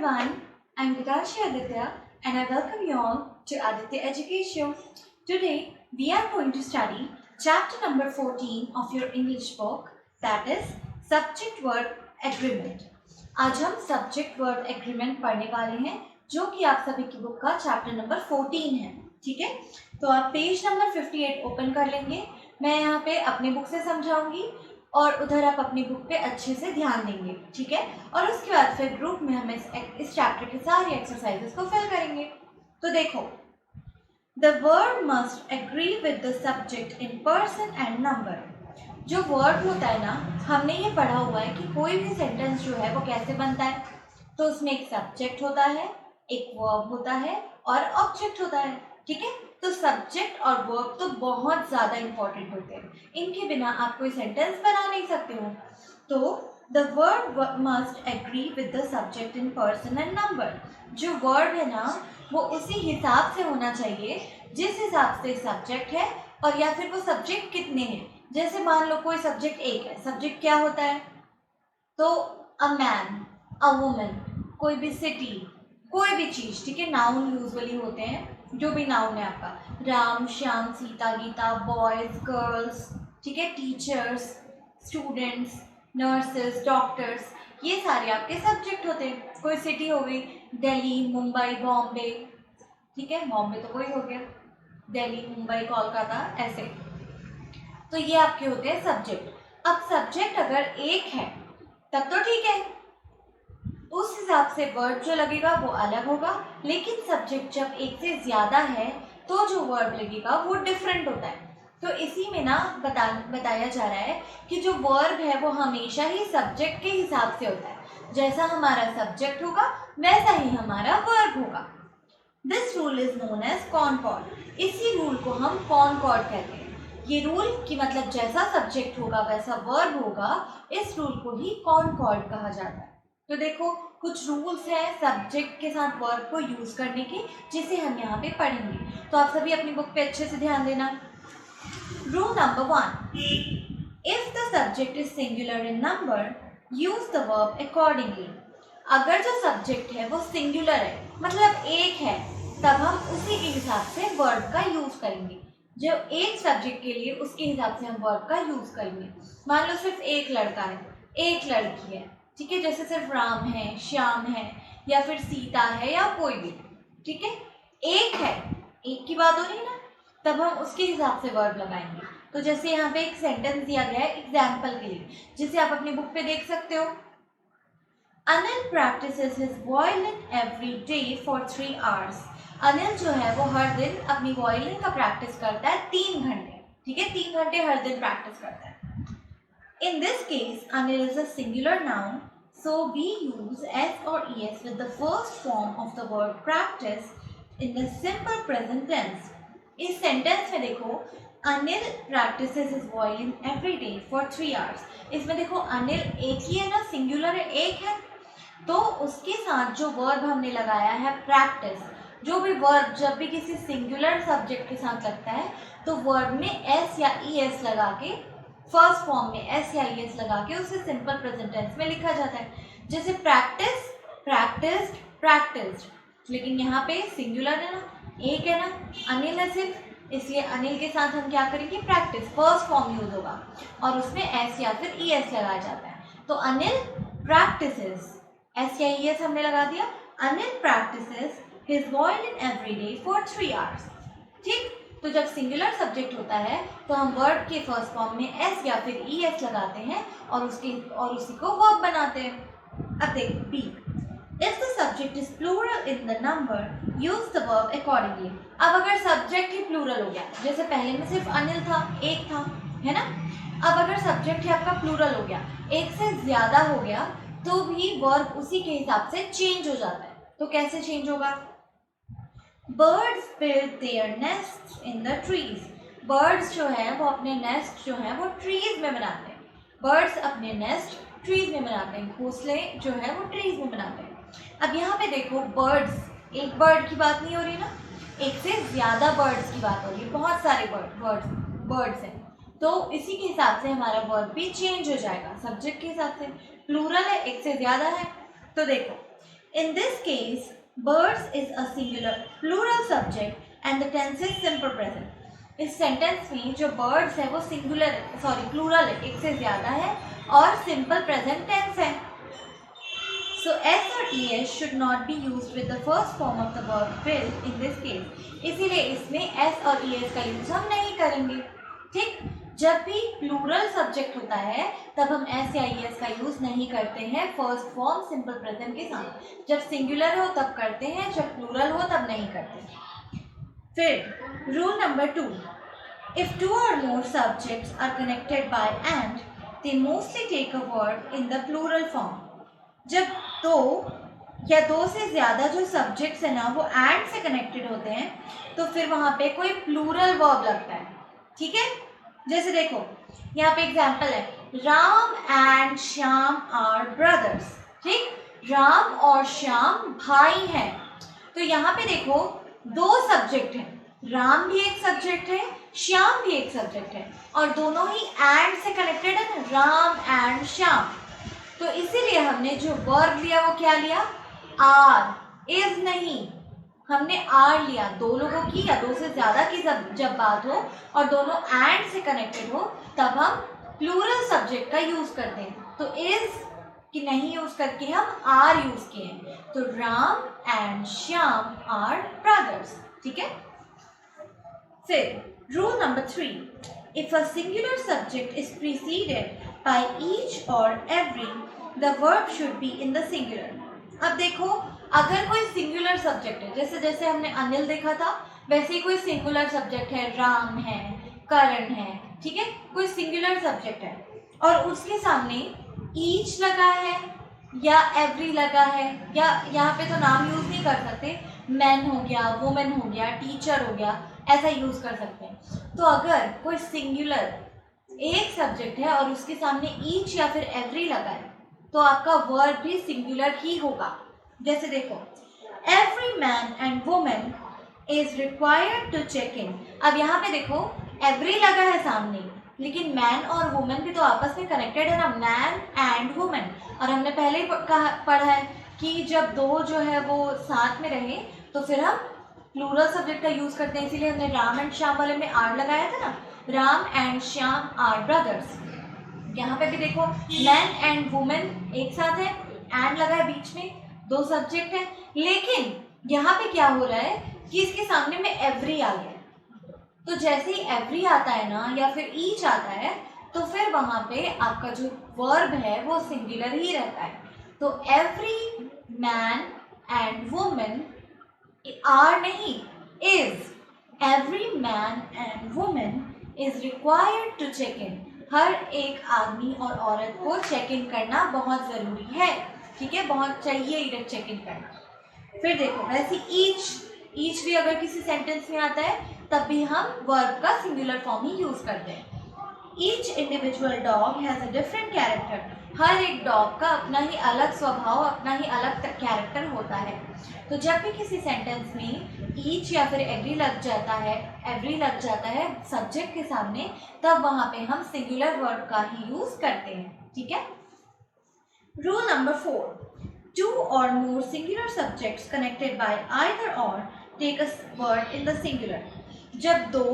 everyone, I'm Gitashi Aditya and I welcome you all to Aditya Education. Today we are going to study chapter number 14 of your English book, that is Subject Verb Agreement. आज हम Subject Verb Agreement पढ़ने वाले हैं जो कि आप सभी की बुक का चैप्टर नंबर 14 है. ठीक है, तो आप पेज नंबर 58 ओपन कर लेंगे. मैं यहाँ पे अपनी बुक से समझाऊंगी और उधर आप अपनी बुक पे अच्छे से ध्यान देंगे. ठीक है, और उसके बाद फिर ग्रुप में हम इस चैप्टर की सारी एक्सरसाइजेस को फिल करेंगे. तो देखो, the verb must agree with the subject in person and number. जो वर्ब होता है ना, हमने ये पढ़ा हुआ है कि कोई भी सेंटेंस जो है वो कैसे बनता है. तो उसमें एक सब्जेक्ट होता है, एक वर्ब होता है और ऑब्जेक्ट होता है. ठीक है, तो सब्जेक्ट और वर्ब तो बहुत ज़्यादा इंपॉर्टेंट होते हैं. इनके बिना आप कोई सेंटेंस बना नहीं सकते हो. तो the verb must agree with the subject in person and number. जो वर्ब है ना, वो उसी हिसाब से होना चाहिए जिस हिसाब से सब्जेक्ट है और या फिर वो सब्जेक्ट कितने हैं. जैसे मान लो कोई सब्जेक्ट एक है. सब्जेक्ट क्या होता है? तो अ मैन, अ वुमन, कोई भी सिटी, कोई भी चीज़. ठीक है, नाउन यूजुअली होते हैं. जो भी नाउन है आपका, राम, श्याम, सीता, गीता, बॉयज़, गर्ल्स. ठीक है, टीचर्स, स्टूडेंट्स, नर्सेस, डॉक्टर्स, ये सारे आपके सब्जेक्ट होते हैं. कोई सिटी हो गई, दिल्ली, मुंबई, बॉम्बे. ठीक है, बॉम्बे तो कोई हो गया, दिल्ली, मुंबई, कोलकाता, ऐसे. तो ये आपके होते हैं सब्जेक्ट. अब सब्जेक्ट अगर एक है तब तो ठीक है, उस हिसाब से वर्ब जो लगेगा वो अलग होगा. लेकिन सब्जेक्ट जब एक से ज़्यादा है तो जो वर्ब लगेगा वो डिफरेंट होता है. तो इसी में ना बताया जा रहा है कि जो वर्ब है वो हमेशा ही सब्जेक्ट के हिसाब से होता है. जैसा हमारा सब्जेक्ट होगा वैसा ही हमारा वर्ब होगा. This rule is known as concord. इसी रूल को हम कॉनकॉर्ड कहते हैं. ये रूल की मतलब जैसा सब्जेक्ट होगा वैसा वर्ब होगा, इस रूल को ही कॉनकॉर्ड कहा जाता है. तो देखो, कुछ रूल्स हैं सब्जेक्ट के साथ वर्ब को यूज़ करने के, जिसे हम यहाँ पे पढ़ेंगे. तो आप सभी अपनी बुक पे अच्छे से ध्यान देना. Rule number 1, if the subject is singular in number, use the verb accordingly. अगर जो सब्जेक्ट है वो सिंगुलर है, मतलब एक है, तब हम उसी के हिसाब से वर्ब का यूज़ करेंगे. जो एक सब्जेक्ट के लिए उसके हिसाब से हम वर्ब का यूज़ करेंगे. मान लो सिर्फ एक लड़का है, एक लड़की है. ठीक है, जैसे सिर्फ राम है, श्याम है, या फिर सीता है, या कोई भी. ठीक है, एक है, एक की बात हो रही है ना, तब हम उसके हिसाब से वर्ब लगाएंगे. तो जैसे यहाँ पे एक सेंटेंस दिया गया है एग्जाम्पल के लिए, जिसे आप अपनी बुक पे देख सकते हो. Anil practices his violin every day for 3 hours. Anil जो है वो हर दिन अपनी वायलिन का प्रैक्टिस करता है 3 घंटे. ठीक है, 3 घंटे हर दिन प्रैक्टिस करता है. In this case, Anil is a singular noun, so we use s or es with the first form of the word practice in the simple present tense. इस सेंटेंस में देखो, Anil practices his violin every day for 3 hours. इसमें देखो अनिल एक ही है ना, singular है, एक है. तो उसके साथ जो वर्ब हमने लगाया है प्रैक्टिस. जो भी वर्ब जब भी किसी सिंगुलर सब्जेक्ट के साथ लगता है तो वर्ब में एस या ई एस लगा के, फर्स्ट फॉर्म में एस या ई एस लगा के उसे सिंपल प्रेजेंट टेंस में लिखा जाता है. जैसे प्रैक्टिस, प्रैक्टिस्ड, प्रैक्टिस्ड. लेकिन यहाँ पे सिंगुलर है ना, एक है ना, अनिल है सिर्फ, इसलिए अनिल के साथ हम क्या करेंगे, प्रैक्टिस, फर्स्ट फॉर्म यूज होगा और उसमें एस या फिर ई एस लगाया जाता है. तो अनिल प्रैक्टिसेस, एस या ई एस हमने लगा दिया. Anil practices his violin every day for 3 hours. ठीक, तो जब सिंगुलर सब्जेक्ट होता है तो हम वर्ब के फर्स्ट फॉर्म में एस या फिर ई एस लगाते हैं और उसी को वर्ब बनाते हैं. अब देख B, if the subject is plural in the number, use the verb accordingly. अब अगर सब्जेक्ट ही प्लूरल हो गया, जैसे पहले में सिर्फ अनिल था, एक था, है ना. अब अगर सब्जेक्ट ही आपका प्लूरल हो गया, एक से ज़्यादा हो गया, तो भी वर्ब उसी के हिसाब से चेंज हो जाता है. तो कैसे चेंज होगा? Birds build their nests in the trees. Birds जो है वो अपने नेस्ट जो है वो ट्रीज में बनाते हैं. Birds अपने नेस्ट ट्रीज में बनाते हैं, घोंसले जो है वो ट्रीज में बनाते हैं. अब यहाँ पे देखो, बर्ड्स, एक बर्ड की बात नहीं हो रही ना, एक से ज़्यादा बर्ड्स की बात हो रही है. बहुत सारे बर्ड्स हैं. तो इसी के हिसाब से हमारा वर्ब भी चेंज हो जाएगा, सब्जेक्ट के हिसाब से. प्लूरल है, एक से ज़्यादा है. तो देखो, In this case, birds is a singular plural subject and the tense is simple present. इस सेंटेंस में जो birds है वो सिंगुलर प्लूरल है, एक से ज्यादा है और सिंपल प्रेजेंट टेंस है. So s or es should not be used with the first form of the verb will in this case. इसीलिए इसमें s और es का यूज हम नहीं करेंगे. ठीक, जब भी प्लूरल सब्जेक्ट होता है तब हम एस या एस का यूज नहीं करते हैं फर्स्ट फॉर्म सिंपल प्रेजेंट के साथ. जब सिंगुलर हो तब करते हैं, जब प्लूरल हो तब नहीं करते. फिर rule number 2, if two or more subjects are connected by and they mostly take a verb in the plural form. जब दो या दो से ज्यादा जो सब्जेक्ट्स है ना वो एंड से कनेक्टेड होते हैं तो फिर वहां पे कोई प्लूरल वर्ब लगता है. ठीक है, जैसे देखो यहाँ पे एग्जाम्पल है, Ram and Shyam are brothers. ठीक, राम और श्याम भाई हैं. तो यहाँ पे देखो दो सब्जेक्ट हैं, राम भी एक सब्जेक्ट है, श्याम भी एक सब्जेक्ट है और दोनों ही एंड से कनेक्टेड है ना, राम एंड श्याम. तो इसीलिए हमने जो वर्ब लिया वो क्या लिया, आर. इज नहीं, हमने आर लिया. दो लोगों की या दो से ज्यादा की जब बात हो और दोनों एंड से कनेक्टेड हो तब हम प्लूरल सब्जेक्ट का यूज करते हैं. तो इज की नहीं यूज करके हम आर यूज किए हैं. तो Ram and Shyam are brothers. ठीक है. फिर rule number 3, if a singular subject is preceded by each or every the verb should be in the singular. अब देखो अगर कोई सिंगुलर सब्जेक्ट है, जैसे जैसे हमने अनिल देखा था वैसे ही कोई सिंगुलर सब्जेक्ट है, राम है, करण है. ठीक है, कोई सिंगुलर सब्जेक्ट है और उसके सामने ईच लगा है या एवरी लगा है, या यहाँ पे तो नाम यूज नहीं कर सकते, मैन हो गया, वुमेन हो गया, टीचर हो गया, ऐसा यूज कर सकते हैं. तो अगर कोई सिंगुलर एक सब्जेक्ट है और उसके सामने ईच या फिर एवरी लगा है तो आपका वर्ब भी सिंगुलर ही होगा. जैसे देखो, every man and women is required to check in. अब यहाँ पे देखो एवरी लगा है सामने, लेकिन मैन और वुमेन भी तो आपस में कनेक्टेड है ना, मैन एंड वुमेन. और हमने पहले ही पढ़ा है कि जब दो जो है वो साथ में रहे तो फिर हम प्लूरल सब्जेक्ट का यूज करते हैं. इसीलिए हमने राम एंड श्याम वाले में आर लगाया था ना, Ram and Shyam are brothers. यहाँ पे भी देखो मैन एंड वुमेन एक साथ है, एंड लगा है बीच में, दो सब्जेक्ट है, लेकिन यहाँ पे क्या हो रहा है कि इसके सामने में एवरी आ गया. तो जैसे ही एवरी आता है ना या फिर ईच आता है तो फिर वहां पे आपका जो वर्ब है वो सिंगुलर ही रहता है. तो every man and women, are नहीं, is. Every man and women is required to check in. हर एक आदमी और औरत को चेक इन करना बहुत जरूरी है. ठीक है, बहुत चाहिए इधर चेक इन करना. फिर देखो वैसे ईच भी अगर किसी सेंटेंस में आता है तब भी हम वर्ब का सिंगुलर फॉर्म ही यूज करते हैं. Each individual dog has a different character. हर एक डॉग का अपना ही अलग स्वभाव, अपना ही अलग कैरेक्टर होता है. तो जब भी किसी सेंटेंस में ईच या फिर एवरी लग जाता है सब्जेक्ट के सामने, तब वहां पे हम सिंगुलर वर्ब का ही यूज करते हैं. ठीक है. Rule number 4, two or more singular subjects connected by either or take a word in the singular. जब दो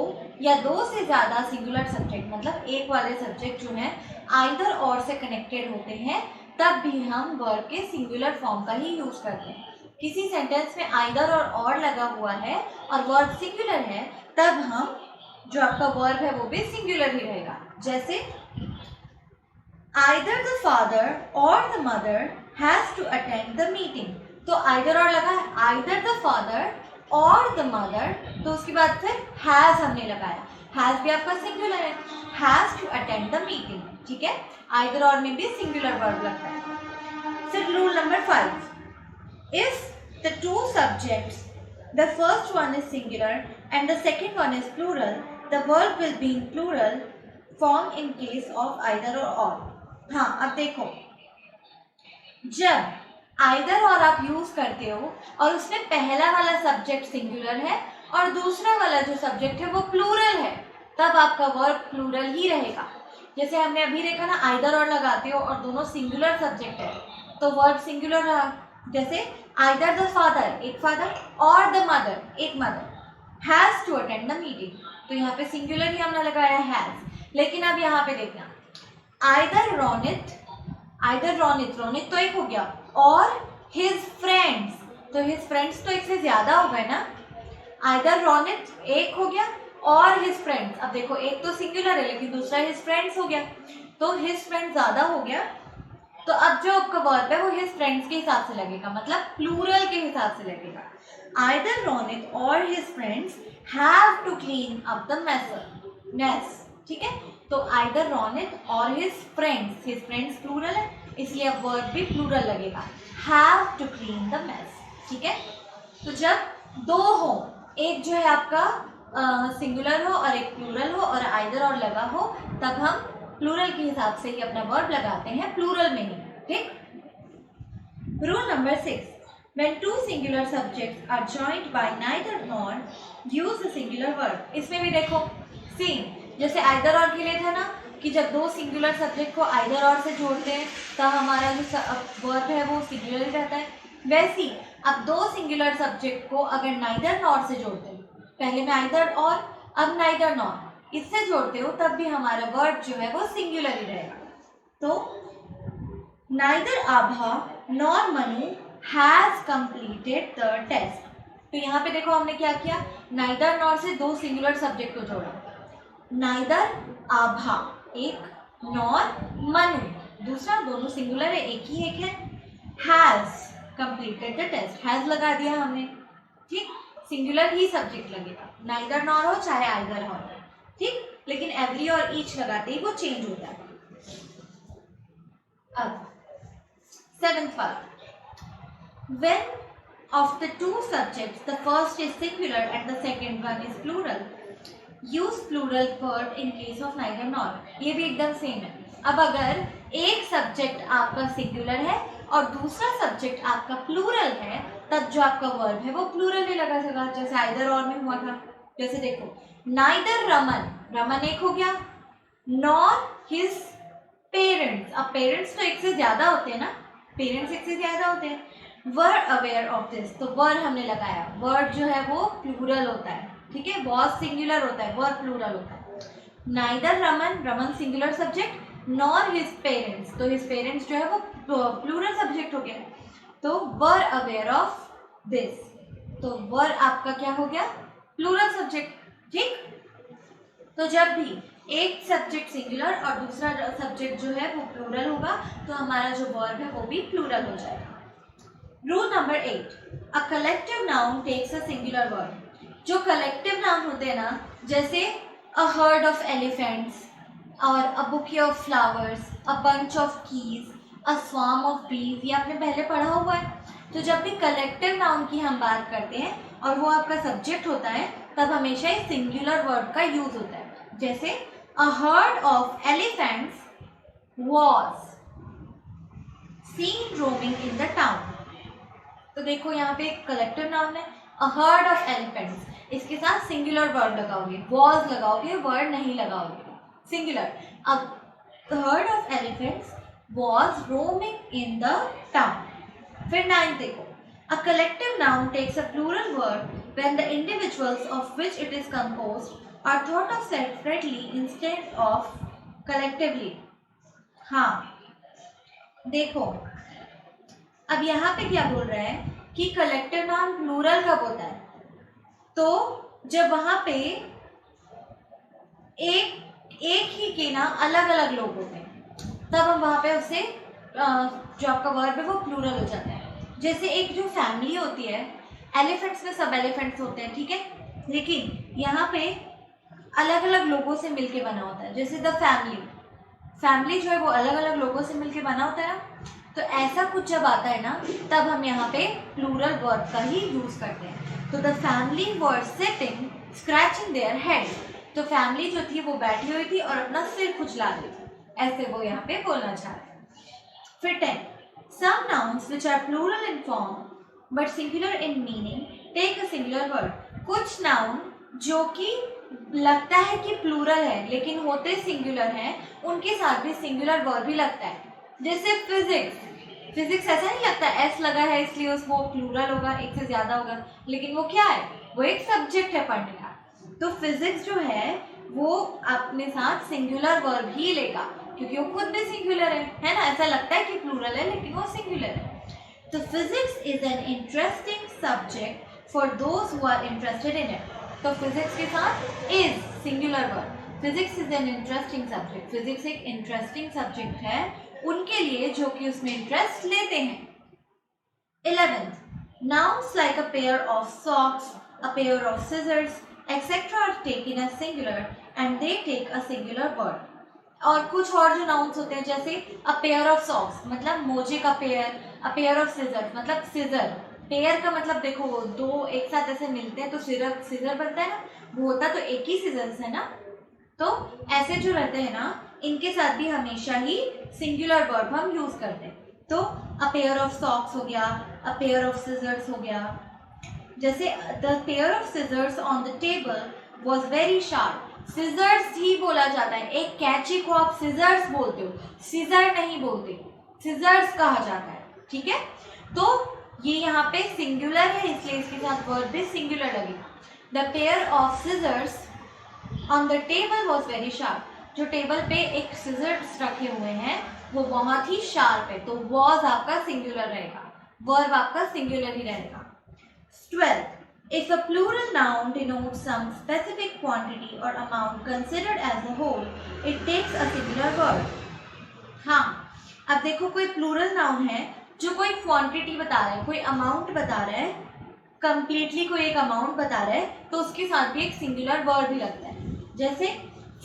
या दो से ज़्यादा सिंगुलर सब्जेक्ट मतलब एक वाले सब्जेक्ट जो हैं आइदर और से कनेक्टेड होते हैं तब भी हम वर्ब के सिंगुलर फॉर्म का ही यूज करते हैं. किसी सेंटेंस में आइदर और लगा हुआ है और वर्ब सिंगुलर है तब हम जो आपका वर्ब है वो भी सिंगुलर ही रहेगा. जैसे either the father or the mother has to attend the meeting. तो either और लगा है, either the father or the mother, तो उसके बाद फिर has हमने लगाया. has भी आपका सिंगुलर है, has to attend the meeting. ठीक है, either और में भी सिंगुलर वर्ब लगता है. फिर rule number 5, if the two subjects, the first one is singular and the second one is plural, the verb will be in plural form in case of either or. हाँ, अब देखो जब either और आप use करते हो और उसमें पहला वाला सब्जेक्ट सिंगुलर है और दूसरा वाला जो सब्जेक्ट है वो प्लूरल है तब आपका वर्ब प्लूरल ही रहेगा. जैसे हमने अभी देखा ना, आइदर और लगाते हो और दोनों सिंगुलर सब्जेक्ट है तो वर्ब सिंगुलर रहा. जैसे आइदर द फादर, एक फादर, और द मदर, एक mother, has to attend the meeting. तो यहाँ पे सिंगुलर ही हमने लगाया हैज। लेकिन अब यहाँ पे देखना, आइदर रोनित, आइदर रोनित, रोनित तो एक हो गया, और हिज फ्रेंड्स, तो हिज फ्रेंड्स तो एक से ज्यादा हो गए ना। आइदर रोनित एक हो गया, और हिज फ्रेंड्स, अब देखो एक तो सिंगुलर है लेकिन दूसरा हिज फ्रेंड्स हो गया, तो हिज फ्रेंड्स ज्यादा हो गया। तो अब जो आपका वर्ब है वो हिज फ्रेंड्स के हिसाब से लगेगा, मतलब प्लूरल के हिसाब से लगेगा। Either Ronit or his friends have to clean up the mess, ठीक है। तो either Ronit or his friends plural है, इसलिए अब वर्ब भी प्लूरल लगेगा, have to clean the mess, ठीक है। तो जब दो हो, एक जो है आपका सिंगुलर हो और एक प्लूरल हो और आइदर और लगा हो, तब हम प्लूरल के हिसाब से ही अपना वर्ब लगाते हैं, प्लूरल में ही, ठीक। Rule number 6, when two singular subjects are joined by neither nor, use a singular word। इसमें भी देखो सेम जैसे आइदर और के लिए था ना, कि जब दो सिंगुलर सब्जेक्ट को आइदर और से जोड़ते हैं तब हमारा जो वर्ब है वो सिंगुलर ही रहता है। वैसे ही अब दो सिंगुलर सब्जेक्ट को अगर नाइदर नॉर से जोड़ते हैं, पहले में आइदर और अब नाइदर नॉर, इससे जोड़ते हो तब भी हमारा वर्ब जो है वो सिंगुलर ही रहेगा। तो neither Abha nor Manu has completed the test. तो यहाँ पे देखो हमने क्या किया, नाइदर नॉर से दो सिंगुलर सब्जेक्ट को जोड़ा, नाइदर आभा एक, नॉर मनु दूसरा, दोनों सिंगुलर है, एक ही एक है। Has completed the test, has लगा दिया हमने, ठीक, सिंगुलर ही सब्जेक्ट लगेगा, नाइदर नॉर हो चाहे आइदर हो, ठीक। लेकिन एवरी और ईच लगाते ही वो चेंज होता है। अब 7th part, when of the two subjects the first is singular and the second one is plural, use plural verb in case of neither nor। ये भी एकदम सेम है। अब अगर एक सब्जेक्ट आपका सिंगुलर है और दूसरा सब्जेक्ट आपका प्लूरल है, तब जो आपका वर्ब है वो प्लूरल भी लगा सका, जैसे आइदर और में हुआ था। जैसे देखो, नाइदर रमन, रमन एक हो गया, नॉर हिज पेरेंट्स, अब पेरेंट्स तो एक से ज्यादा होते हैं ना, पेरेंट्स एक से ज्यादा होते हैं। वर अवेयर ऑफ दिस, तो वर हमने लगाया, वर्ड जो है वो प्लूरल होता है, ठीक है, बहुत सिंगुलर होता है, वर्ड प्लूरल होता है। Neither Raman, Raman singular subject, nor his parents, तो हिज पेरेंट्स जो है वो प्लूरल सब्जेक्ट हो गया। तो वर अवेयर ऑफ दिस, तो वर आपका क्या हो गया, प्लूरल सब्जेक्ट, ठीक। तो जब भी एक सब्जेक्ट सिंगुलर और दूसरा सब्जेक्ट जो है वो प्लूरल होगा, तो हमारा जो वर्ब है वो भी प्लूरल हो जाएगा। Rule number 8, a collective noun takes a singular word. जो कलेक्टिव नाउन होते हैं ना, जैसे अ हर्ड ऑफ एलिफेंट्स और a bouquet of flowers, a bunch of keys, a swarm of bees, ये आपने पहले पढ़ा हुआ है। तो जब भी कलेक्टिव नाउन की हम बात करते हैं और वो आपका सब्जेक्ट होता है, तब हमेशा ही सिंगुलर वर्ड का यूज होता है। जैसे a herd of elephants was seen roaming in the town. तो देखो यहाँ पे एक कलेक्टिव नाउन है, अ हर्ड ऑफ एलिफेंट्स, इसके साथ सिंगुलर वर्ड लगाओगे, वॉज लगाओगे, वर्ड नहीं लगाओगे, सिंगुलर। अब the herd of elephants was roaming in the town. फिर 9 देखो, a collective noun takes a plural word when the individuals of which it is composed are thought of separately instead of collectively। हाँ देखो, अब यहाँ पे क्या बोल रहा है कि कलेक्टिव नाउन प्लूरल कब होता है, तो जब वहां पे एक ही के ना अलग अलग लोग होते हैं, तब हम वहां पे उससे जो आपका वर्ब है वो प्लूरल हो जाता है। जैसे एक जो फैमिली होती है, एलिफेंट्स में सब एलिफेंट्स होते हैं, ठीक है, लेकिन यहाँ पे अलग अलग लोगों से मिलके बना होता है। जैसे द फैमिली जो है वो अलग अलग लोगों से मिलके बना होता है। तो ऐसा कुछ जब आता है ना, तब हम यहाँ पे प्लूरल वर्ब का ही यूज करते हैं। तो the family were sitting scratching their head, तो फैमिली जो थी वो बैठी हुई थी और अपना सिर खुजला रही थी, ऐसे वो यहाँ पे बोलना चाह रहे हैं। फिर 10, some nouns which are plural in form but singular in meaning take a singular word। कुछ नाउन जो कि लगता है कि प्लूरल है लेकिन होते सिंगुलर हैं, उनके साथ भी सिंगुलर वर्ब भी लगता है। जैसे फिजिक्स, फिजिक्स ऐसा नहीं लगता एस लगा है इसलिए उसको प्लूरल होगा, एक से ज्यादा होगा, लेकिन वो क्या है, वो एक सब्जेक्ट है पढ़ने का। तो फिजिक्स जो है वो अपने साथ सिंगुलर वर्ब ही लेगा, क्योंकि वो खुद भी सिंगुलर है ना। ऐसा लगता है कि प्लूरल है लेकिन वो सिंगुलर है। तो physics is an interesting subject for those who are interested in it. तो फिजिक्स के साथ is singular verb, physics is an interesting subject, physics एक इंटरेस्टिंग सब्जेक्ट है उनके लिए जो कि उसमें इंटरेस्ट लेते हैं। 11th, nouns like a pair of socks, a pair of scissors, etc. are taken as singular and they take a singular word. और कुछ और जो नाउन्स होते हैं जैसे a pair of socks मतलब मोजे का pair, a pair of scissors मतलब सीजर। पेयर का मतलब देखो दो एक साथ ऐसे मिलते हैं तो सीजर बनता है ना, वो होता तो एक ही सीजर्स है ना। तो ऐसे जो रहते हैं ना इनके साथ भी हमेशा ही सिंगुलर वर्ब हम यूज करते हैं। तो अ पेयर ऑफ सॉक्स हो गया, अ पेयर ऑफ सिजर्स हो गया। जैसे the pair of scissors on the table was very sharp, scissors ही बोला जाता है, एक कैची को आप सिजर्स बोलते हो, सीजर नहीं बोलते, सिजर्स कहा जाता है, ठीक है। तो ये यहाँ पे सिंगुलर है इसलिए इसके साथ वर्ब भी सिंगुलर लगेगा। The pair of scissors on the table was very sharp, जो टेबल पे एक सिजर्स रखे हुए हैं वो बहुत ही शार्प है, तो वॉज आपका सिंगुलर रहेगा, वर्ब आपका सिंगुलर ही रहेगा। 12. If a plural noun denotes some specific quantity or amount considered as a whole, it takes a singular word. हाँ, अब देखो कोई प्लूरल नाउन है जो कोई क्वांटिटी बता रहा है, कोई अमाउंट बता रहा है, कंप्लीटली कोई एक अमाउंट बता रहा है, तो उसके साथ भी एक सिंगुलर वर्ड भी लगता है। जैसे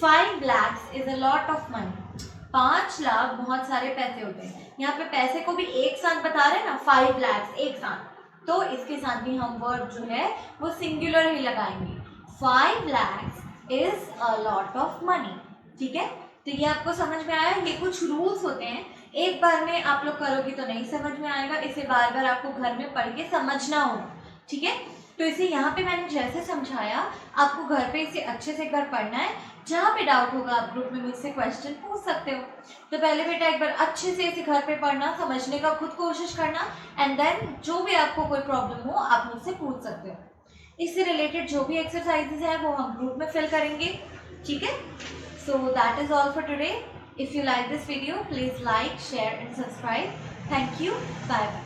5 lakhs is a lot of money, 5 lakh बहुत सारे पैसे होते हैं। यहाँ पे पैसे को भी एक साथ बता रहे हैं ना, 5 lakhs एक साथ, तो इसके साथ भी हम वर्ड जो है वो सिंगुलर ही लगाएंगे। 5 lakhs is a lot of money, ठीक है। तो ये आपको समझ में आया, ये कुछ रूल्स होते हैं, एक बार में आप लोग करोगे तो नहीं समझ में आएगा, इसे बार बार आपको घर में पढ़ के समझना होगा, ठीक है। तो इसे यहाँ पे मैंने जैसे समझाया आपको घर पे इसे अच्छे से एक बार पढ़ना है, जहाँ पे डाउट होगा आप ग्रुप में मुझसे क्वेश्चन पूछ सकते हो। तो पहले बेटा एक बार अच्छे से इसे घर पे पढ़ना, समझने का खुद कोशिश करना, एंड देन जो भी आपको कोई प्रॉब्लम हो आप मुझसे पूछ सकते हो। इससे रिलेटेड जो भी एक्सरसाइजेज है वो हम ग्रुप में फिल करेंगे, ठीक है। So that is all for today. If you like this video please like, share and subscribe. Thank you, bye bye.